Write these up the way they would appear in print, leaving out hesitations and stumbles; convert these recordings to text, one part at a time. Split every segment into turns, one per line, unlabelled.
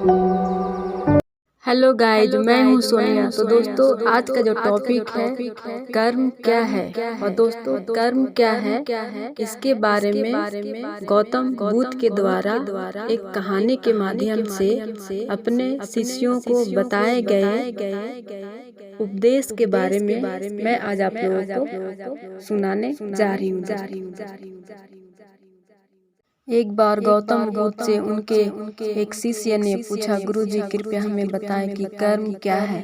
Hello guys, मैं हूँ सोनिया। तो दोस्तों, आज का जो टॉपिक है कर्म क्या है। और दोस्तों, कर्म क्या है इसके बारे में गौतम बुद्ध के द्वारा एक कहानी के माध्यम से अपने शिष्यों को बताए गए उपदेश के बारे में मैं आज आप लोगों को सुनाने जा रही हूँ। एक बार गौतम बुद्ध से उनके एक शिष्य ने पूछा, गुरुजी कृपया हमें बताएं कि कर्म क्या है।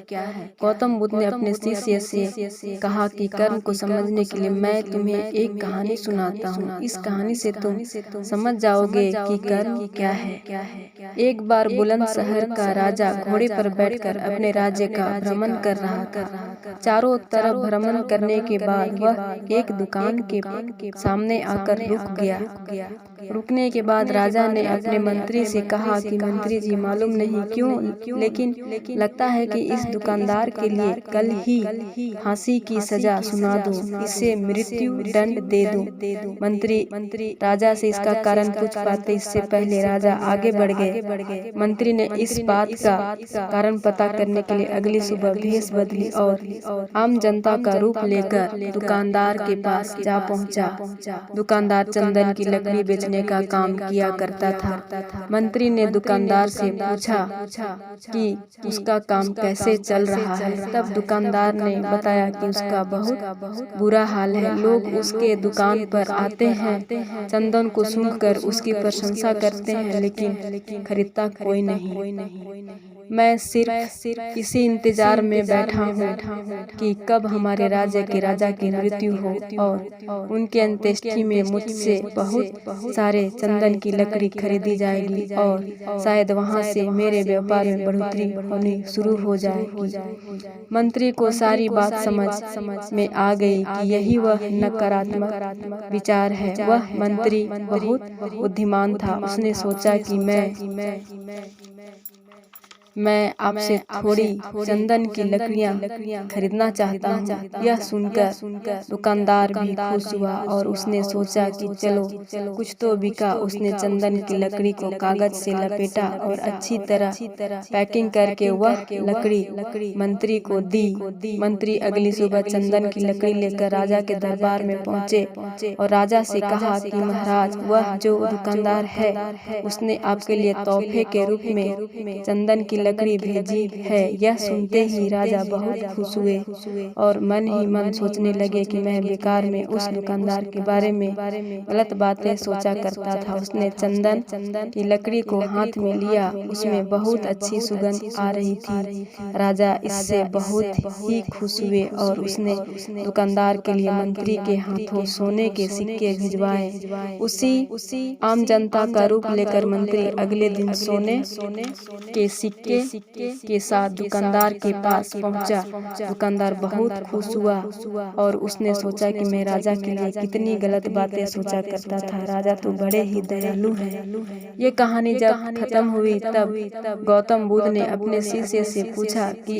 गौतम बुद्ध ने अपने शिष्य से कहा कि कर्म को समझने के लिए मैं तुम्हें एक कहानी सुनाता हूँ। इस कहानी से तुम समझ जाओगे कि कर्म क्या है। एक बार बुलंद शहर का राजा घोड़े पर बैठकर अपने राज्य का भ्रमण कर रहा था। चारों तरफ भ्रमण करने के बाद वह एक दुकान के सामने आकर रुक गया। रुकने के बाद राजा ने अपने मंत्री से कहा कि मंत्री जी, मालूम नहीं क्यों लेकिन लगता है कि इस दुकानदार के लिए कल ही फांसी की सजा सुना दो, इसे मृत्यु दंड दे दो। मंत्री राजा से इसका कारण पूछ पाते इससे पहले राजा आगे बढ़ गए। मंत्री ने इस बात का कारण पता करने के लिए अगली सुबह भेष बदली और आम जनता का रूप लेकर दुकानदार के पास जा पहुंचा। दुकानदार चंदन की लकड़ी बेचने का काम किया करता था। मंत्री ने दुकानदार से पूछा कि उसका काम कैसे चल रहा है। तब दुकानदार ने बताया कि उसका बहुत बुरा हाल है। लोग उसके दुकान पर आते हैं, चंदन को सूंघकर उसकी प्रशंसा करते हैं, लेकिन खरीदता कोई नहीं। मैं सिर्फ इसी इंतजार में बैठा हूँ कि कब हमारे राज्य के राजा की मृत्यु हो और उनके अंत्येष्टि में मुझसे बहुत सारे चंदन की लकड़ी खरीदी जाएगी और शायद वहां से मेरे व्यापार में बढ़ोतरी होनी शुरू हो जाएगी। मंत्री को सारी बात समझ में आ गई कि यही वह नकारात्मक विचार है। वह मंत्री बहुत बुद्धिमान था। उसने सोचा कि मैं आपसे थोड़ी चंदन की लकड़ियां खरीदना चाहता हूँ। यह सुनकर दुकानदार भी खुश हुआ और उसने सोचा कि चलो कुछ तो बिका। उसने चंदन की लकड़ी को कागज से लपेटा और अच्छी तरह पैकिंग करके वह लकड़ी मंत्री को दी। मंत्री अगली सुबह चंदन की लकड़ी लेकर राजा के दरबार में पहुँचे और राजा से कहा कि महाराज, वह जो दुकानदार है उसने आपके लिए तोहफे के रूप में चंदन की लकड़ी भेजी है। यह सुनते ही राजा बहुत खुश हुए और मन ही मन सोचने लगे कि मैं बेकार में उस दुकानदार के बारे में गलत बातें सोचा करता था। उसने चंदन की लकड़ी को हाथ में लिया। उसमें बहुत अच्छी सुगंध आ रही थी। राजा इससे बहुत ही खुश हुए और उसने दुकानदार के लिए मंत्री के हाथों सोने के सिक्के भिजवाए। उसी आम जनता का रूप लेकर मंत्री अगले दिन सोने के सिक्के के साथ दुकानदार के पास पहुंचा। दुकानदार बहुत खुश हुआ और उसने सोचा कि मैं राजा के लिए कितनी गलत बातें सोचा करता था। राजा तो बड़े ही दयालु हैं। ये कहानी जब खत्म हुई तब गौतम बुद्ध ने अपने शिष्य से पूछा कि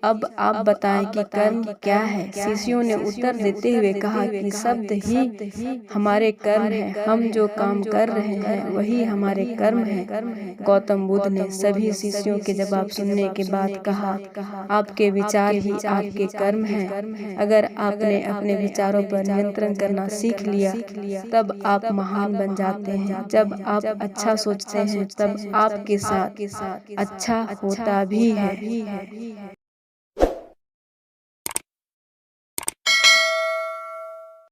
अब आप बताएं कि कर्म क्या है। शिष्यों ने उत्तर देते हुए कहा कि शब्द ही हमारे कर्म है। हम जो काम कर रहे हैं वही हमारे कर्म है। गौतम बुद्ध ने सभी शिष्यों के जवाब सुनने के बाद कहा, आपके विचार ही आपके कर्म हैं। अगर आपने अपने विचारों पर नियंत्रण करना सीख लिया तब आप महान बन जाते हैं। जब आप अच्छा सोचते हैं तब आपके साथ अच्छा होता भी है।